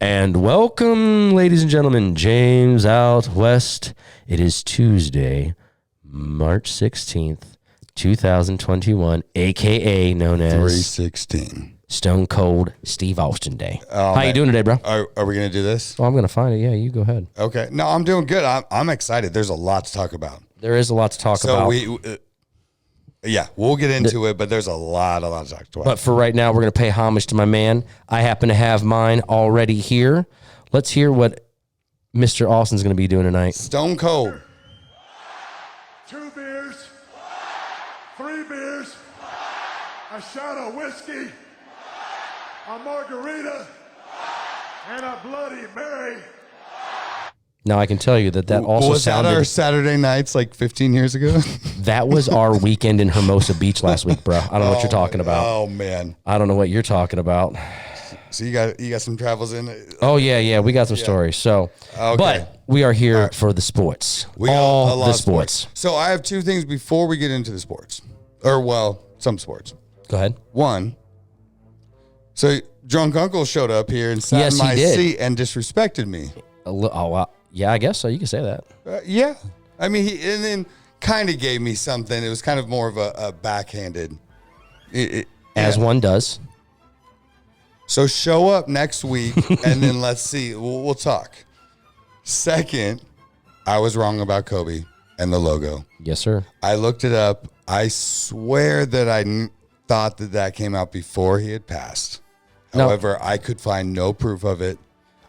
And welcome, ladies and gentlemen, James out west. It is Tuesday, March 16th, 2021, a.k.a. known as 316. Stone Cold Steve Austin Day. Oh, How you doing today, bro? Are we going to do this? Oh, I'm going to find it. Yeah, you go ahead. Okay. No, I'm doing good. I'm excited. There's a lot to talk about. There is a lot to talk about. Yeah, we'll get into it, but there's a lot to talk about. But for right now, we're going to pay homage to my man. I happen to have mine already here. Let's hear what Mr. Austin's going to be doing tonight. Stone Cold. 2 beers, 3 beers, a shot of whiskey, a margarita, and a Bloody Mary. Now, I can tell you that also was sounded... that our Saturday nights like 15 years ago? That was our weekend in Hermosa Beach last week, bro. I don't know what you're talking about. Oh, man. I don't know what you're talking about. So you got some travels in it? Oh, yeah. We got some stories. So, Okay. But we are here for the sports. We got All a lot the of sports. So I have 2 things before we get into the sports. Or, well, some sports. Go ahead. One, so drunk uncle showed up here and sat in my seat and disrespected me. Yeah, I guess so. You can say that. Yeah. I mean, and then kind of gave me something. It was kind of more of a backhanded. As one does. So show up next week and then let's see. We'll talk. Second, I was wrong about Kobe and the logo. Yes, sir. I looked it up. I swear that I thought that came out before he had passed. No. However, I could find no proof of it.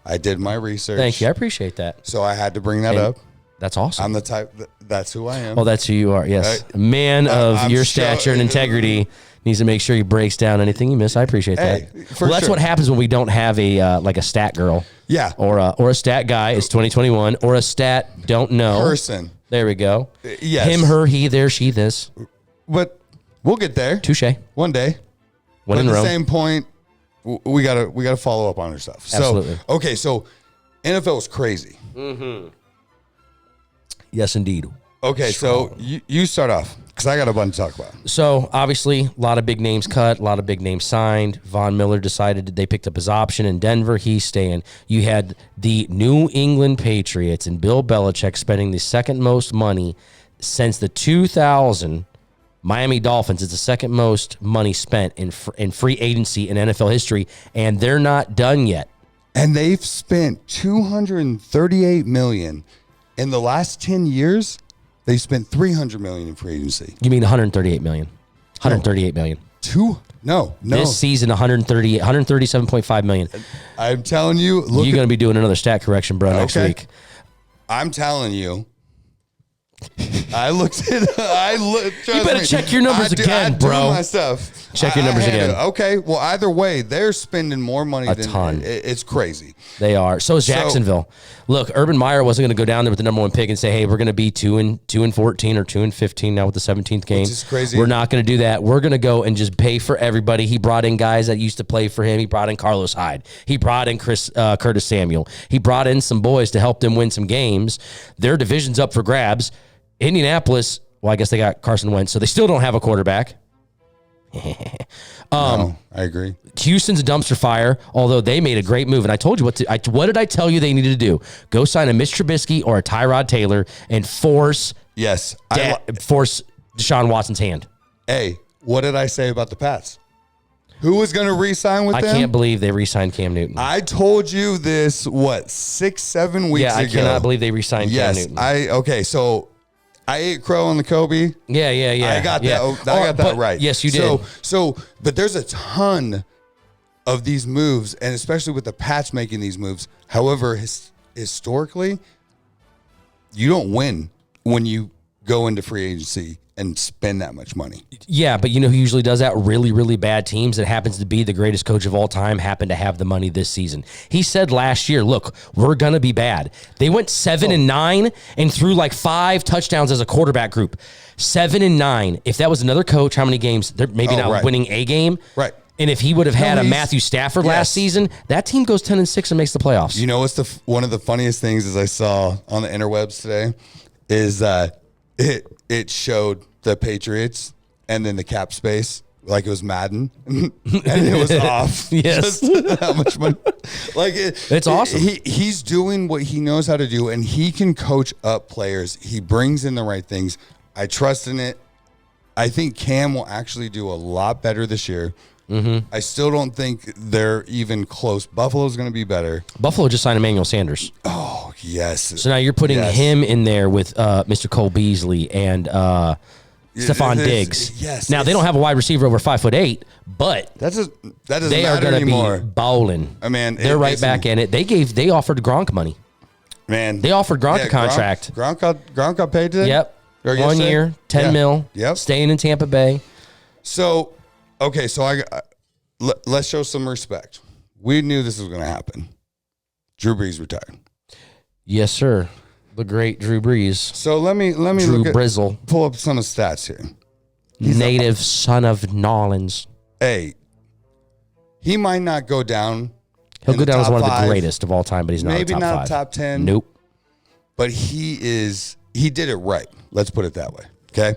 I did my research. Thank you. I appreciate that. So I had to bring that up. That's awesome. I'm the type, that's who I am. Oh, that's who you are. Yes. A man of your stature and integrity needs to make sure he breaks down anything you miss. I appreciate that. Well, that's what happens when we don't have a like a stat girl. Yeah. Or a stat guy. It's 2021. Or a stat don't know. Person. There we go. Yes. Him, her, he, there, she, this. But we'll get there. Touche. One day. When in Rome. At the Rome. same point, we gotta follow up on our stuff. Absolutely. So, okay, so NFL was crazy. Mm-hmm. Yes, indeed. Okay, so you start off because I got a bunch to talk about. So obviously, a lot of big names cut, a lot of big names signed. Von Miller decided they picked up his option in Denver. He's staying. You had the New England Patriots and Bill Belichick spending the second most money since the 2000 Miami Dolphins. Is the second most money spent in free agency in NFL history, and they're not done yet. And they've spent $238 million in the last 10 years. They spent $300 million in free agency. You mean 138 million? 138 million. No. This season, 137.5 million. I'm telling you, You're going to be doing another stat correction, bro, next week. I'm telling you. I looked at You better check your numbers again, bro. I do my stuff. Check your numbers again. Okay. Well, either way, they're spending more money than ton. It's crazy. They are. So is Jacksonville. Look, Urban Meyer wasn't going to go down there with the number 1 pick and say, "Hey, we're going to be 2-14 or 2-15 now with the 17th game." Which is crazy. We're not going to do that. We're going to go and just pay for everybody. He brought in guys that used to play for him. He brought in Carlos Hyde. He brought in Curtis Samuel. He brought in some boys to help them win some games. Their division's up for grabs. Indianapolis, well, I guess they got Carson Wentz, so they still don't have a quarterback. No, I agree. Houston's a dumpster fire, although they made a great move. And I told you what did I tell you they needed to do? Go sign a Mitch Trubisky or a Tyrod Taylor and force Deshaun Watson's hand. Hey, what did I say about the Pats? Who was going to re-sign with them? I can't believe they re-signed Cam Newton. I told you this, 6-7 weeks ago? Yeah, I cannot believe they re-signed Cam Newton. Okay, so I ate crow on the Kobe. Yeah. I got that. I got that right. Yes, you did. But there's a ton of these moves, and especially with the Pats making these moves. However, historically, you don't win when you go into free agency and spend that much money. Yeah, but you know who usually does that? Really, really bad teams that happens to be the greatest coach of all time happen to have the money this season. He said last year, look, we're going to be bad. They went 7-9 and threw like 5 touchdowns as a quarterback group. 7-9. If that was another coach, how many games? They're maybe not winning a game. Right. And if he would have had a Matthew Stafford last season, that team goes 10-6 and makes the playoffs. You know what's one of the funniest things as I saw on the interwebs today is it showed the Patriots and then the cap space like it was Madden, and it was off. Yes. Just how much money? Like it's awesome. He's doing what he knows how to do, and he can coach up players. He brings in the right things. I trust in it. I think Cam will actually do a lot better this year. Mm-hmm. I still don't think they're even close. Buffalo's going to be better. Buffalo just signed Emmanuel Sanders. Oh, yes. So now you're putting him in there with Mr. Cole Beasley and Stephon Diggs. Yes. Now they don't have a wide receiver over 5'8", but that doesn't they are matter going to anymore. be bowling. I mean, they're right back in it. They offered Gronk money. Man, they offered Gronk a contract. Gronk got paid today. Yep. 1 year, 10 mil. Yep. Staying in Tampa Bay. So, okay, so let's show some respect. We knew this was going to happen. Drew Brees retired. Yes, sir. The great Drew Brees. So let me Drew Brizzle. Pull up some of the stats here. Native son of Nolans. Hey, he might not go down. He'll go down as one of the 5. greatest of all time, but he's not Maybe a top not 5. top 10. Nope. But he did it right. Let's put it that way. Okay.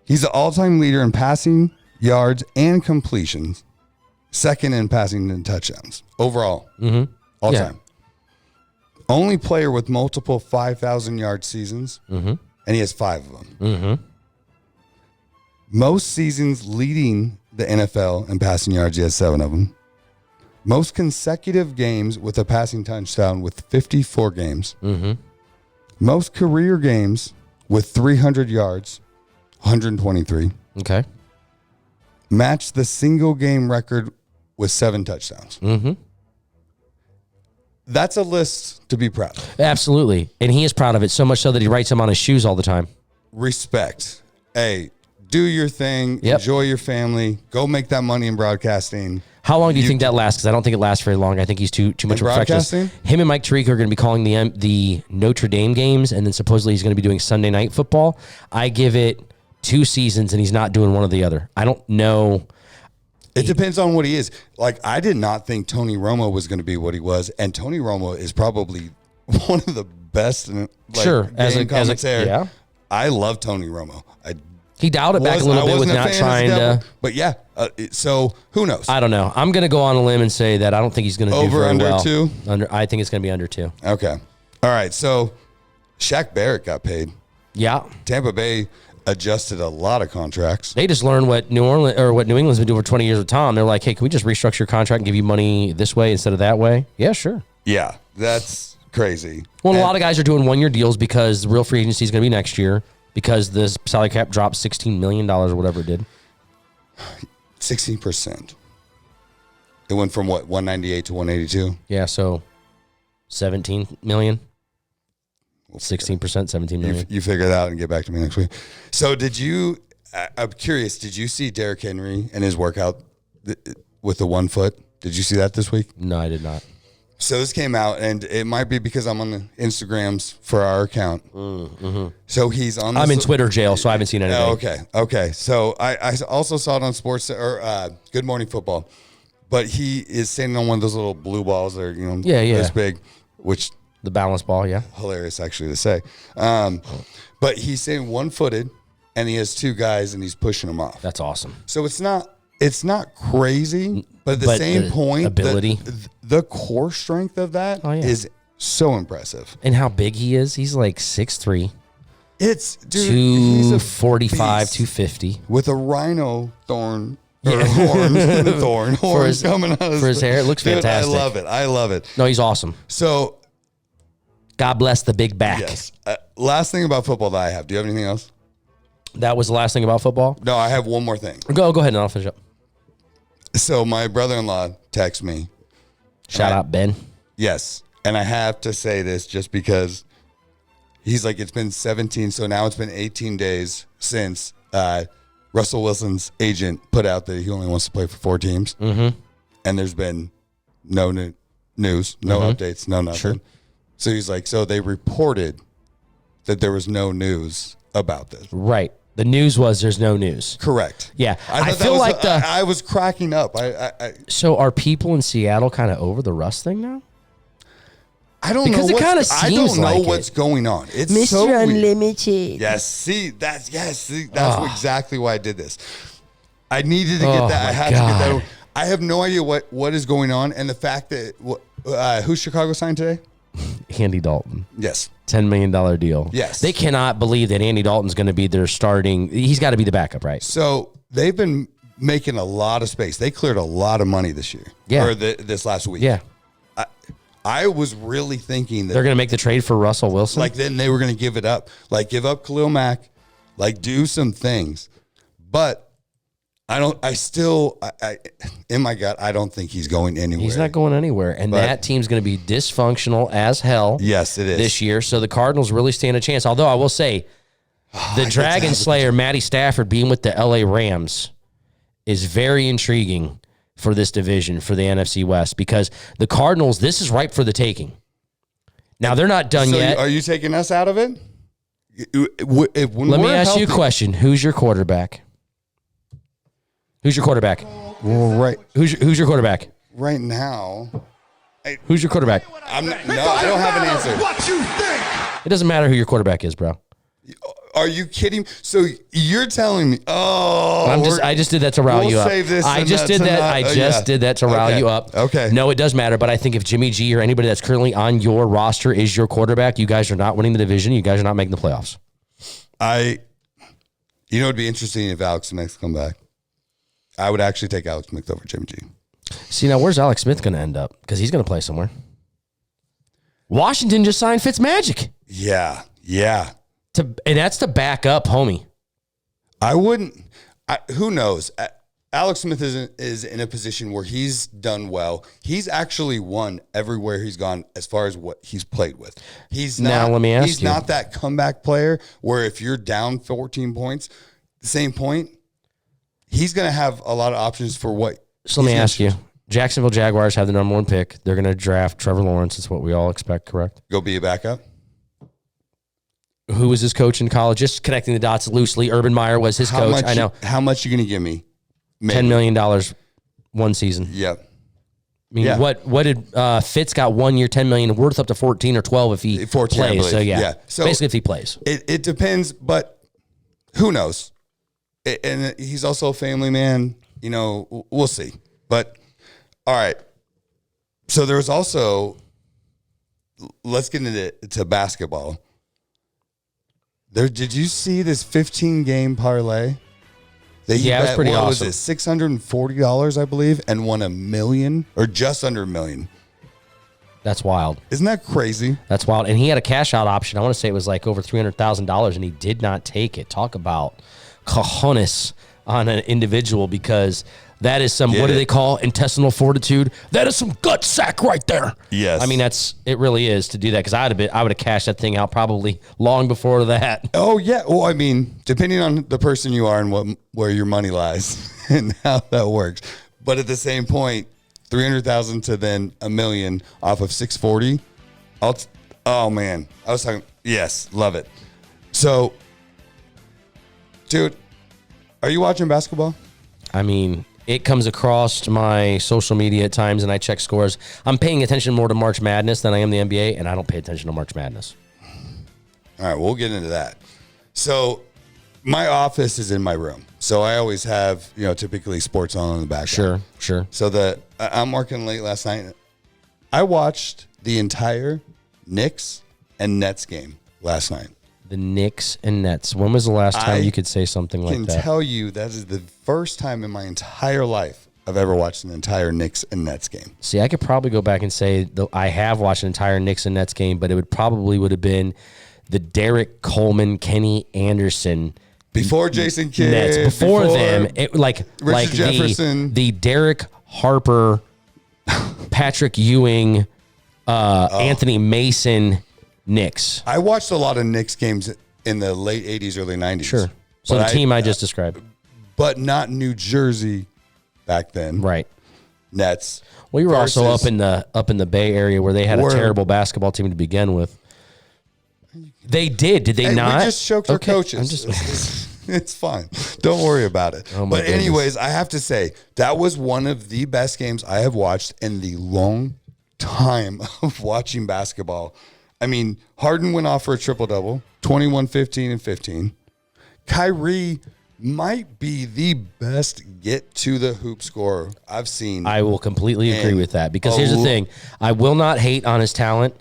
He's the all-time leader in passing yards and completions, second in passing and touchdowns overall, all time. Only player with multiple 5,000-yard seasons, and he has 5 of them. Most seasons leading the NFL in passing yards, he has 7 of them. Most consecutive games with a passing touchdown with 54 games. Most career games with 300 yards, 123. Okay. Matched the single game record with 7 touchdowns. That's a list to be proud of. Absolutely. And he is proud of it, so much so that he writes them on his shoes all the time. Respect. Hey, do your thing. Yep. Enjoy your family. Go make that money in broadcasting. How long do you think that lasts? Because I don't think it lasts very long. I think he's too much of a perfectionist. Him and Mike Tirico are going to be calling the Notre Dame games, and then supposedly he's going to be doing Sunday night football. I give it 2 seasons, and he's not doing one or the other. I don't know. It depends on what he is. Like, I did not think Tony Romo was going to be what he was, and Tony Romo is probably one of the best. As a commentator. Yeah. I love Tony Romo. He dialed it back a little bit with not trying to. But yeah, so who knows? I don't know. I'm going to go on a limb and say that I don't think he's going to do very under well. 2? I think it's going to be under 2. Okay. All right. So Shaq Barrett got paid. Yeah. Tampa Bay adjusted a lot of contracts. They just learned what New England's been doing for 20 years with Tom. They're like, hey, can we just restructure your contract and give you money this way instead of that way? Yeah, sure. Yeah, that's crazy. Well, a lot of guys are doing 1-year deals because the real free agency is going to be next year because the salary cap dropped $16 million or whatever it did. 16%. It went from what, 198 to 182? Yeah, so 17 million. 16%, 17 million. You figure it out and get back to me next week. So I'm curious, did you see Derrick Henry and his workout with the 1 foot? Did you see that this week? No, I did not. So this came out, and it might be because I'm on the Instagrams for our account. So he's on. I'm in Twitter jail, so I haven't seen anything. Okay. So I also saw it on Sports or Good Morning Football, but he is standing on one of those little blue balls that are this big, which the balance ball, yeah, hilarious actually to say. But he's saying 1-footed, and he has 2 guys, and he's pushing them off. That's awesome. So it's not crazy, but at the same point, ability, the core strength of that is so impressive. And how big he is. He's like 6'3". It's 245, 250. With a rhino thorn. Horn coming out of his hair. It looks fantastic. I love it. No, he's awesome. So, God bless the big back. Yes. Last thing about football that I have. Do you have anything else? That was the last thing about football? No, I have one more thing. Go ahead and I'll finish up. So my brother-in-law texts me. Shout out, Ben. Yes. And I have to say this just because he's like, it's been 17, so now it's been 18 days since Russell Wilson's agent put out that he only wants to play for 4 teams. And there's been no news, no updates, no nothing. Sure. So he's like, so they reported that there was no news about this. Right. The news was there's no news. Correct. Yeah. I feel like I was cracking up. So are people in Seattle kind of over the Russ thing now? I don't know. I don't know what's going on. It's Mr. so Unlimited. Yes. See, that's exactly why I did this. I needed to get that. I had God. to get that. I have no idea what is going on, and the fact that who Chicago signed today? Andy Dalton. Yes. $10 million deal. Yes. They cannot believe that Andy Dalton's going to be their starting. He's got to be the backup, right? So they've been making a lot of space. They cleared a lot of money this year. Yeah. Or this last week. Yeah. I was really thinking that They're going to make the trade for Russell Wilson. like then they were going to give it up. Like give up Khalil Mack. Like do some things. But in my gut, I don't think he's going anywhere. He's not going anywhere. And that team's going to be dysfunctional as hell. Yes, it is. This year. So the Cardinals really stand a chance. Although I will say, the Dragon Slayer, Matty Stafford, being with the LA Rams is very intriguing for this division, for the NFC West, because the Cardinals, this is ripe for the taking. Now, they're not done yet. Are you taking us out of it? Let me ask you a question. Who's your quarterback? Who's your quarterback? Well, Who's your quarterback? right now, Who's your quarterback? I don't have an answer. What you think? It doesn't matter who your quarterback is, bro. Are you kidding? So you're telling me? Oh, I just did that to rile you up. Save this I just did that. I just did that to rile you up. Okay. No, it does matter. But I think if Jimmy G or anybody that's currently on your roster is your quarterback, you guys are not winning the division. You guys are not making the playoffs. It'd be interesting if Alex Smith come back. I would actually take Alex Smith over Jimmy G. See, now where's Alex Smith going to end up? Because he's going to play somewhere. Washington just signed Fitzmagic. Yeah. And that's to back up, homie. I wouldn't. Who knows? Alex Smith is in a position where he's done well. He's actually won everywhere he's gone as far as what he's played with. He's not, now let me ask he's you. not that comeback player where if you're down 14 points, the same point, he's going to have a lot of options for what. So let me ask you. Jacksonville Jaguars have the number 1 pick. They're going to draft Trevor Lawrence. It's what we all expect, correct? Go be a backup. Who was his coach in college? Just connecting the dots loosely. Urban Meyer was his coach. I know. How much you going to give me? Maybe. $10 million one season. Yep. I mean, what did Fitz got 1 year, $10 million, worth up to 14 or 12 if he 14, plays. So yeah. So basically if he plays. It depends, but who knows? And he's also a family man. We'll see. But all right. So there was also, let's get into basketball. Did you see this 15-game parlay? Yeah, it was pretty awesome. What was it, $640, I believe, and won $1 million or just under $1 million. That's wild. Isn't that crazy? That's wild. And he had a cash out option. I want to say it was like over $300,000, and he did not take it. Talk about cojones on an individual, because that is some, what do they call intestinal fortitude? That is some gut sack right there. Yes. I mean, it really is to do that, because I would have cashed that thing out probably long before that. Oh, yeah. Well, I mean, depending on the person you are and where your money lies and how that works. But at the same point, 300,000 to then $1 million off of 640. Oh man, I was talking. Yes, love it. So, dude, are you watching basketball? I mean, it comes across my social media at times, and I check scores. I'm paying attention more to March Madness than I am the NBA, and I don't pay attention to March Madness. All right, we'll get into that. So, my office is in my room, so I always have typically sports on in the background. Sure. So I'm working late last night. I watched the entire Knicks and Nets game last night. The Knicks and Nets. When was the last time you could say something like that? I can tell you that is the first time in my entire life I've ever watched an entire Knicks and Nets game. See, I could probably go back and say I have watched an entire Knicks and Nets game, but it would have been the Derek Coleman, Kenny Anderson. Before Jason Kidd. Nets. Before them. Richard Jefferson. The Derek Harper, Patrick Ewing, Anthony Mason Knicks. I watched a lot of Knicks games in the late 80s, early 90s. Sure. So the team I just described. But not New Jersey back then. Right. Nets. Well, you were also up in the Bay Area where they had a terrible basketball team to begin with. They did. Did they not? We just choked our coaches. It's fine. Don't worry about it. Oh, but anyways, I have to say, that was one of the best games I have watched in the long time of watching basketball. I mean, Harden went off for a triple-double, 21, 15, and 15. Kyrie might be the best get to the hoop scorer I've seen. I will completely agree with that because here's the thing. I will not hate on his talent.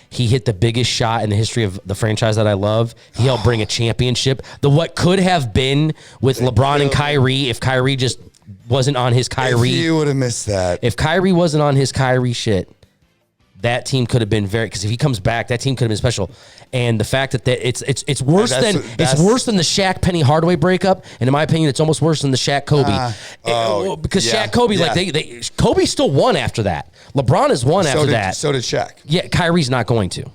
He hit the biggest shot in the history of the franchise that I love. He helped bring a championship. What could have been with LeBron and Kyrie if Kyrie just wasn't on his Kyrie. If you would have missed that. If Kyrie wasn't on his Kyrie shit, that team could have been because if he comes back, that team could have been special. And the fact that it's worse than the Shaq Penny Hardaway breakup, and in my opinion, it's almost worse than the Shaq Kobe. Because Shaq Kobe, Kobe still won after that. LeBron has won after that. So did Shaq. Yeah, Kyrie's not going to.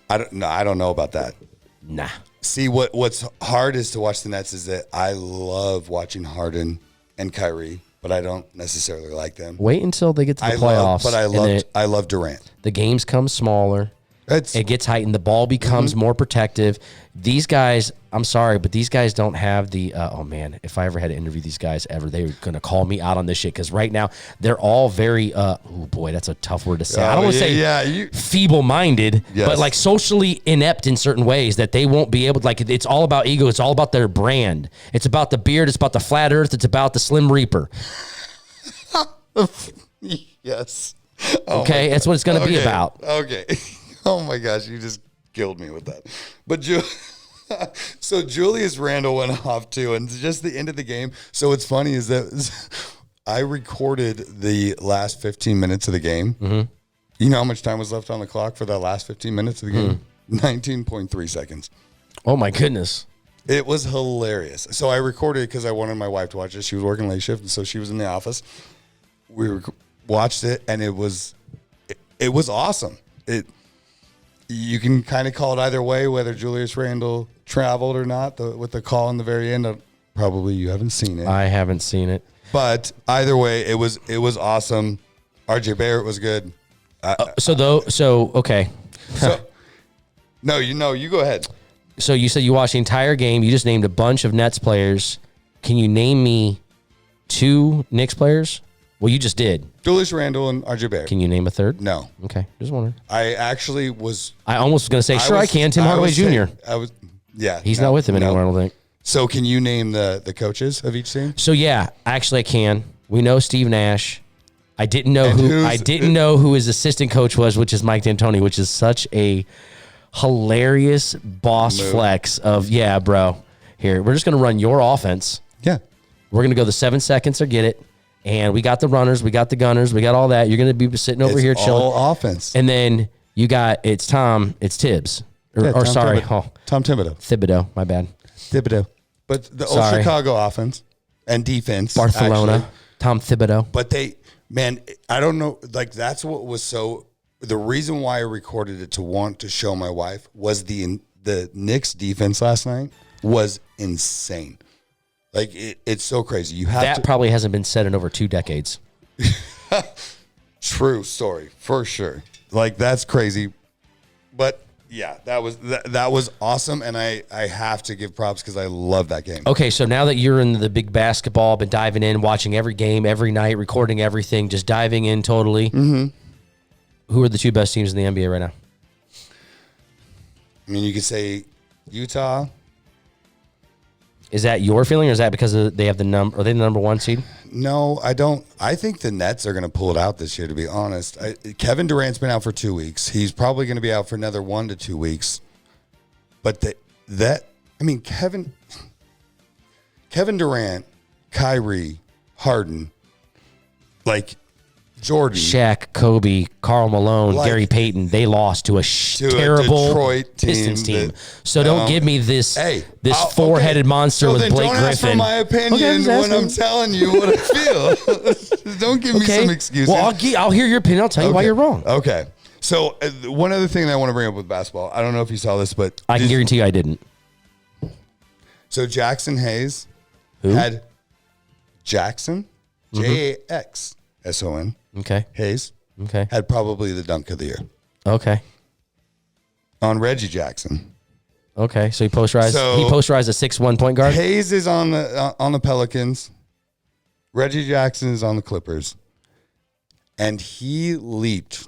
I don't know about that. Nah. See, what's hard is to watch the Nets is that I love watching Harden and Kyrie, but I don't necessarily like them. Wait until they get to the playoffs. I love Durant. The games come smaller. It gets heightened. The ball becomes more protective. These guys, I'm sorry, but these guys don't have the, oh man, if I ever had to interview these guys ever, they were going to call me out on this shit because right now they're all very, oh boy, that's a tough word to say. I don't want to say feeble-minded, but like socially inept in certain ways that they won't be able to, like it's all about ego. It's all about their brand. It's about the beard. It's about the flat earth. It's about the Slim Reaper. Yes. Okay, that's what it's going to be about. Okay. Oh my gosh, you just killed me with that. But so Julius Randle went off too, and just the end of the game. So what's funny is that I recorded the last 15 minutes of the game. Mm-hmm. You know how much time was left on the clock for that last 15 minutes of the game? 19.3 seconds. Oh my goodness. It was hilarious. So I recorded it because I wanted my wife to watch it. She was working late shift, and so she was in the office. We watched it, and it was awesome. You can kind of call it either way, whether Julius Randle traveled or not. With the call in the very end, probably you haven't seen it. I haven't seen it, but either way, it was awesome. RJ Barrett was good. Okay. No, you go ahead. So you said you watched the entire game. You just named a bunch of Nets players. Can you name me 2 Knicks players? Well, you just did. Julius Randle and RJ Barrett. Can you name a third? No. Okay, just wondering. I actually was. I almost was going to say, I can. Tim Hardaway Jr. He's not with him anymore, I don't think. So can you name the coaches of each team? So yeah, actually I can. We know Steve Nash. I didn't know who his assistant coach was, which is Mike D'Antoni, which is such a hilarious boss flex of, yeah, bro. Here, we're just going to run your offense. Yeah. We're going to go the 7 seconds or get it. And we got the runners, we got the gunners, we got all that. You're going to be sitting over here chilling. All offense. And then you got, it's Tibbs. Tom Thibodeau. Thibodeau, my bad. Thibodeau. But the old Chicago offense and defense. Barcelona. Actually. Tom Thibodeau. But I don't know. Like, that's what was so, the reason why I recorded it to want to show my wife was the Knicks defense last night was insane. Like, it's so crazy. That probably hasn't been said in over 2 decades. True story, for sure. Like, that's crazy. But, yeah, that was awesome, and I have to give props because I love that game. Okay, so now that you're in the big basketball, been diving in, watching every game, every night, recording everything, just diving in totally, who are the 2 best teams in the NBA right now? I mean, you could say Utah. Is that your feeling, or is that because they have are they the number 1 seed? No, I don't. I think the Nets are going to pull it out this year, to be honest. Kevin Durant's been out for 2 weeks. He's probably going to be out for another 1 to 2 weeks. But Kevin Durant, Kyrie, Harden, like Jordan, Shaq, Kobe, Karl Malone, Gary Payton, they lost to a terrible Detroit Pistons team. So don't give me this four-headed monster with Blake Griffin. Don't ask for my opinion when I'm telling you what I feel. Don't give me some excuses. Well, I'll hear your opinion. I'll tell you why you're wrong. Okay. So one other thing that I want to bring up with basketball, I don't know if you saw this, but I can guarantee you I didn't. So Jackson Hayes had Jackson, Jaxson. Okay. Hayes. Okay. Had probably the dunk of the year. Okay. On Reggie Jackson. Okay. So he posterized a 6'1" point guard. Hayes is on the Pelicans. Reggie Jackson is on the Clippers. And he leaped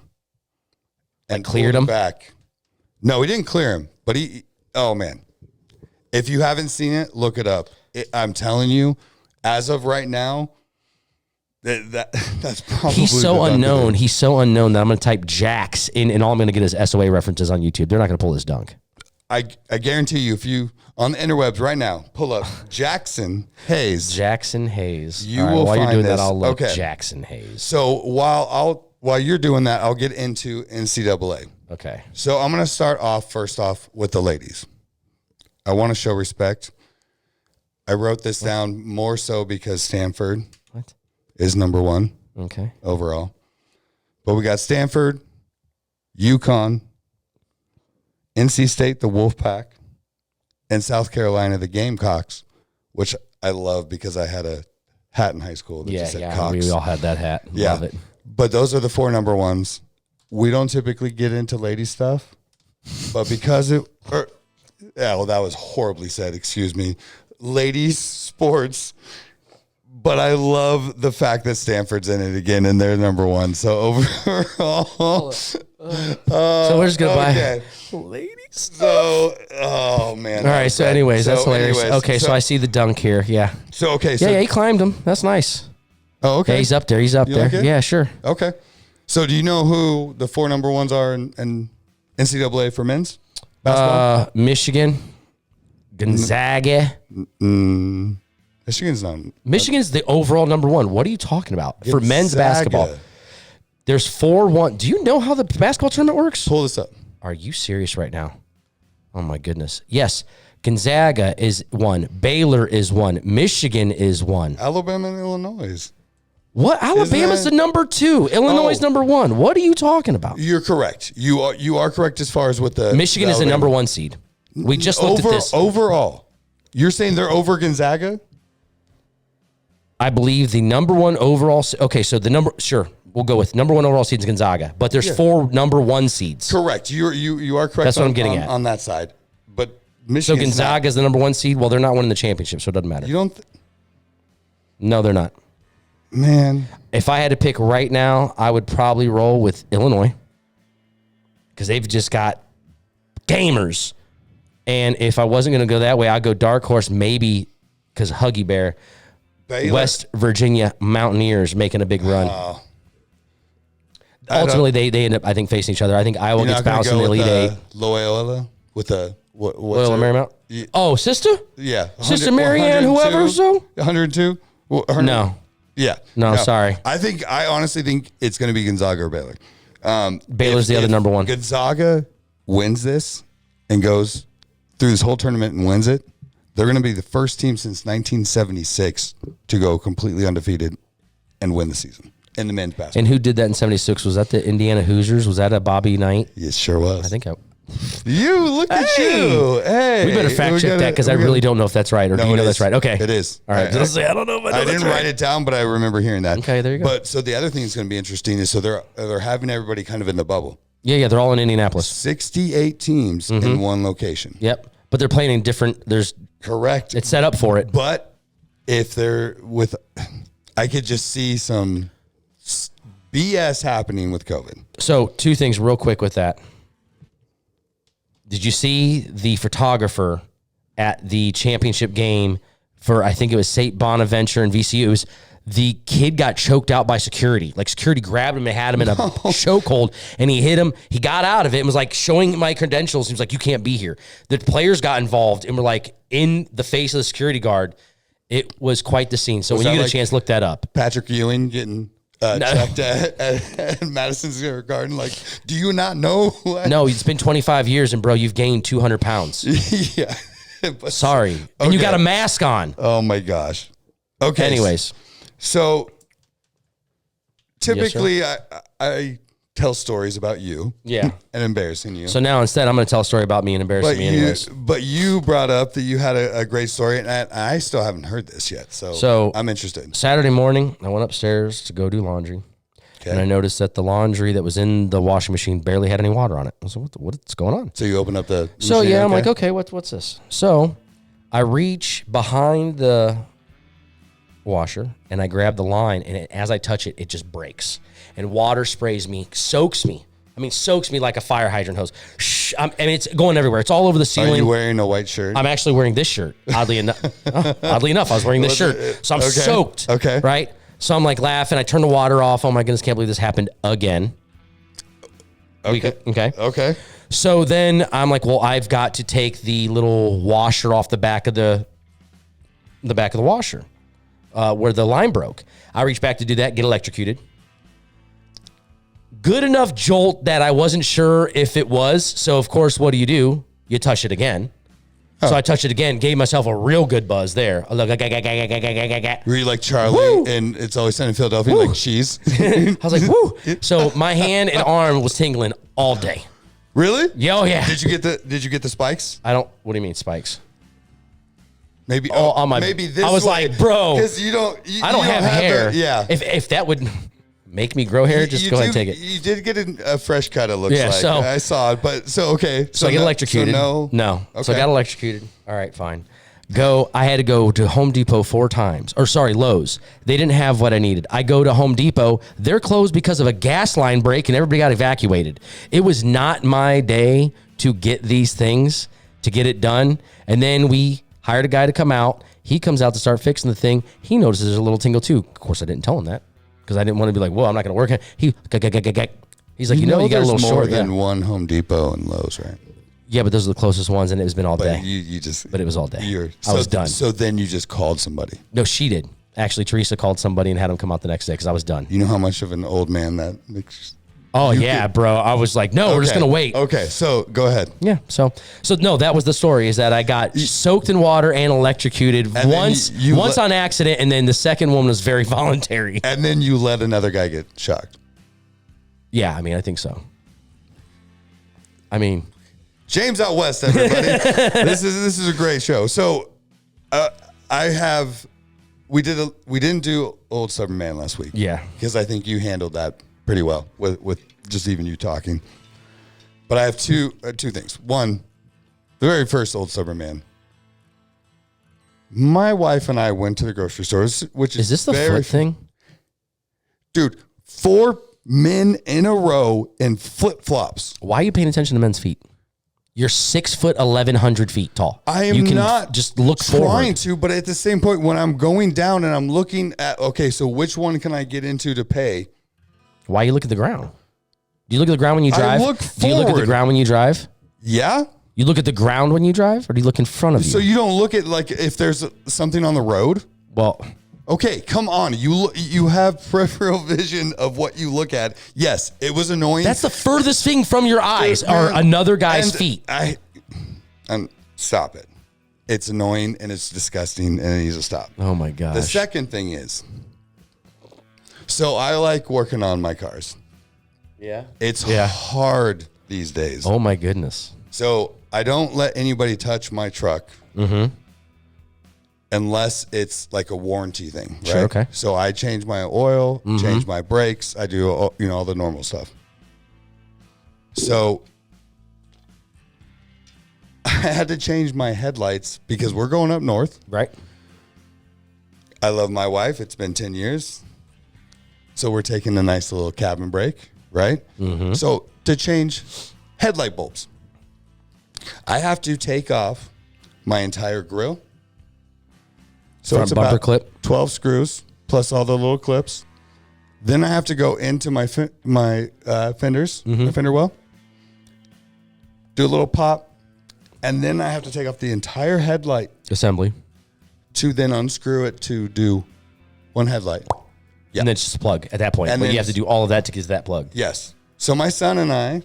and cleared him back. No, he didn't clear him, but oh man. If you haven't seen it, look it up. I'm telling you, as of right now, that's probably He's so the unknown. dunk. He's so unknown that I'm going to type Jax in, and all I'm going to get is SOA references on YouTube. They're not going to pull this dunk. I guarantee you, if you on the interwebs right now pull up Jackson Hayes, Jackson Hayes. You All right, will while you're find doing this. that, I'll look Okay. Jackson Hayes. So while you're doing that, I'll get into NCAA. Okay. So I'm going to start off first off with the ladies. I want to show respect. I wrote this down more so because Stanford What? is number 1 Okay. overall. But we got Stanford, UConn, NC State, the Wolfpack, and South Carolina, the Gamecocks, which I love because I had a hat in high school that just said Cox. We all had that hat. Yeah. Love it. But those are the 4 number ones. We don't typically get into lady stuff, but because that was horribly said. Excuse me, ladies sports. But I love the fact that Stanford's in it again, and they're number 1. So overall, So we're just gonna okay. buy ladies. So, oh man. All right. So, anyways, that's hilarious. anyways, Okay, so I see the dunk here. Yeah. So okay. So Yeah, he climbed him. That's nice. oh, okay. Yeah, he's up there. He's up You there. like it? Yeah, sure. Okay. So do you know who the 4 number ones are in NCAA for men's basketball? Michigan, Gonzaga. Michigan's not. Michigan's the overall number 1. What are you talking about for men's Gonzaga. basketball? There's 4-1. Do you know how the basketball tournament works? Pull this up. Are you serious right now? Oh my goodness. Yes. Gonzaga is 1. Baylor is 1. Michigan is 1. Alabama and Illinois. What? Alabama's that- the number 2. Illinois is Oh. number 1. What are you talking about? You're correct. You are correct as far as what the Michigan is the Alabama- number 1 seed. We just looked at this. Overall. You're saying they're over Gonzaga? I believe the number 1 overall. Okay, so sure, we'll go with number 1 overall seed is Gonzaga, but there's 4 number 1 seeds. Correct. You are correct. That's what I'm getting at. On that side. But So Michigan. Gonzaga is the number 1 seed. Well, they're not winning the championship, so it doesn't matter. You don't. No, they're not. Man. If I had to pick right now, I would probably roll with Illinois because they've just got gamers. And if I wasn't going to go that way, I'd go dark horse maybe because Huggy Bear. Baylor. West Virginia Mountaineers making a big run. Ultimately, they end up, I think, facing each other. I think Iowa You're gets not gonna bounced in go the with, Elite 8. Loyola with the what's Loyola her- Marymount? Yeah. Oh, sister? Yeah. Sister Marianne, whoever, so? 102? Well, No. Yeah. No, sorry. I honestly think it's going to be Gonzaga or Baylor. Baylor's the other number 1. Gonzaga wins this and goes through this whole tournament and wins it. They're going to be the first team since 1976 to go completely undefeated and win the season in the men's basketball. And who did that in 76? Was that the Indiana Hoosiers? Was that a Bobby Knight? It sure was. I think You look at Hey! you. Hey, we better fact check that because I really don't know if that's right, or do you it know is. that's right? Okay. It is. All right. Just say, I don't know if I know I that's didn't right. write it down, but I remember hearing that. Okay, there you go. But so the other thing that's going to be interesting is so they're having everybody kind of in the bubble. Yeah, they're all in Indianapolis. 68 teams in one location. Yep. But they're playing in different, Correct. it's set up for it. But if they're with, I could just see some BS happening with COVID. So 2 things real quick with that. Did you see the photographer at the championship game for, I think it was St. Bonaventure and VCU? It was the kid got choked out by security. Like security grabbed him and had him in a chokehold, and he hit him. He got out of it and was like showing my credentials. He was like, you can't be here. The players got involved and were like in the face of the security guard. It was quite the scene. So when you get a chance, look that up. Patrick Ewing getting checked at Madison Square Garden. Like, do you not know? No, it's been 25 years, and bro, you've gained 200 pounds. Yeah. But- Sorry. And you Okay. got a mask on. Oh my gosh. Okay. Anyways. So typically I tell stories about you. Yeah. And embarrassing you. So now instead, I'm going to tell a story about me and embarrassing me anyways. But you brought up that you had a great story, and I still haven't heard this yet. So I'm interested. Saturday morning, I went upstairs to go do laundry. Okay. And I noticed that the laundry that was in the washing machine barely had any water on it. I was like, what's going on? So you open up the So machine, yeah, I'm like, okay, what's this? So I reach behind the washer and I grab the line, and as I touch it, it just breaks. And water sprays me, soaks me like a fire hydrant hose. I mean, it's going everywhere. It's all over the Are ceiling. you wearing a white shirt? I'm actually wearing this shirt. Oddly enough, I was wearing this shirt. So I'm soaked. Okay. Right. So I'm like laughing. I turn the water off. Oh my goodness, can't believe this happened again. Okay. Okay. So then I'm like, well, I've got to take the little washer off the back of the washer where the line broke. I reach back to do that, get electrocuted. Good enough jolt that I wasn't sure if it was. So of course, what do? You touch it again. So I touched it again, gave myself a real good buzz there. Were you like Charlie and It's Always Sunny in Philadelphia, like cheese? I was like, woo. So my hand and arm was tingling all day. Really? Yeah, oh yeah. Did you get the spikes? What do you mean spikes? Maybe on my. maybe this. I was way, like, bro, because I don't have hair. Yeah. If that would make me grow hair, just go ahead and take it. You did get a fresh cut. It looks like. So I saw it, but okay. So I get electrocuted. So no. Okay. So I got electrocuted. All right, fine. I had to go to Home Depot 4 times. Lowe's. They didn't have what I needed. I go to Home Depot. They're closed because of a gas line break and everybody got evacuated. It was not my day to get these things, to get it done. And then we hired a guy to come out. He comes out to start fixing the thing. He notices there's a little tingle too. Of course, I didn't tell him that because I didn't want to be like, well, I'm not going to work. He's like, you know, you got a little short. There's more than one Home Depot and Lowe's, right? Yeah, but those are the closest ones, and it's been all day. But it was all day. I was done. So then you just called somebody. No, she did. Actually, Teresa called somebody and had them come out the next day because I was done. You know how much of an old man that makes? Oh, yeah, bro. I was like, no, we're just going to wait. Okay, so go ahead. Yeah, so no, that was the story, is that I got soaked in water and electrocuted once on accident, and then the second one was very voluntary. And then you let another guy get shocked. Yeah, I mean, I think so. I mean... James out west, everybody. This is a great show. So, we didn't do Old Stubborn Man last week. Yeah, because I think you handled that pretty well with just even you talking. But I have two things. One, the very first Old Stubborn Man. My wife and I went to the grocery stores, which is this the foot thing, dude? 4 men in a row in flip flops. Why are you paying attention to men's feet? You're 6 foot 1,100 feet tall. I am not just look trying forward. to, but at the same point, when I'm going down and I'm looking at, okay, so which one can I get into to pay? Why you look at the ground? Do you look at the ground when you drive? I look Do you look at the ground when you drive? Yeah. You look at the ground when you drive, or do you look in front of you? So you don't look at like if there's something on the road? Well, okay, come on. You have peripheral vision of what you look at. Yes, it was annoying. that's the furthest thing from your eyes are another guy's feet. Stop it. It's annoying and it's disgusting and it needs to stop. Oh my gosh. The second thing is, so I like working on my cars. Yeah. It's hard these days. Oh my goodness. So I don't let anybody touch my truck. Mm-hmm. Unless it's like a warranty thing, right? Sure, okay. So I change my oil, change my brakes. I do, all the normal stuff. So I had to change my headlights because we're going up north. Right. I love my wife. It's been 10 years. So we're taking a nice little cabin break, right? Mm-hmm. So to change headlight bulbs, I have to take off my entire grill. So front it's bumper about clip, 12 screws plus all the little clips. Then I have to go into my fenders, my fender well, do a little pop, and then I have to take off the entire headlight assembly, to then unscrew it to do one headlight. Yeah. and then it's just a plug at that point. And but then you have to do all of that to get to that plug. Yes. So my son and I,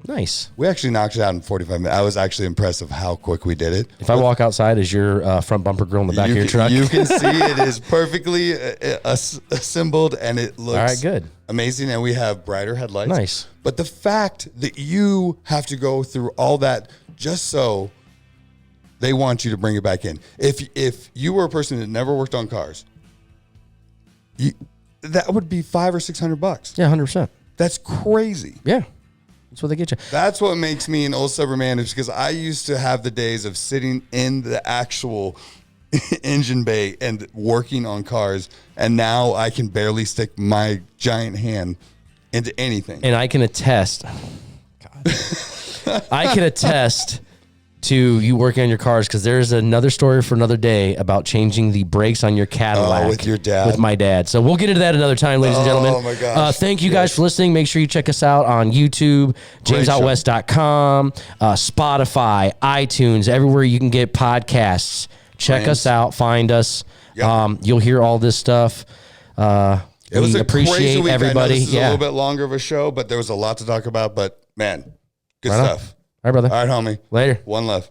Nice. we actually knocked it out in 45 minutes. I was actually impressed of how quick we did it. If I walk outside, is your front bumper grill in the back of your truck? You can see it is perfectly assembled, and it looks all right, good, amazing. And we have brighter headlights. Nice. But the fact that you have to go through all that just so they want you to bring it back in. If you were a person that never worked on cars, that would be $500 or $600. Yeah, 100%. That's crazy. Yeah. That's what they get you. That's what makes me an old stubborn man, is because I used to have the days of sitting in the actual engine bay and working on cars, and now I can barely stick my giant hand into anything. And I can attest, God, I can attest to you working on your cars because there's another story for another day about changing the brakes on your Cadillac with your dad. with my dad. So we'll get into that another time, ladies and gentlemen. Oh my gosh. Thank you guys for listening. Make sure you check us out on YouTube, JamesOutWest.com, Spotify, iTunes, everywhere you can get podcasts. Check us out, find us. Yep. You'll hear all this stuff. It was a appreciate crazy week. everybody. I know this is a little bit longer of a show, but there was a lot to talk about. But man, good stuff. All right, brother. All right, homie. Later. One love.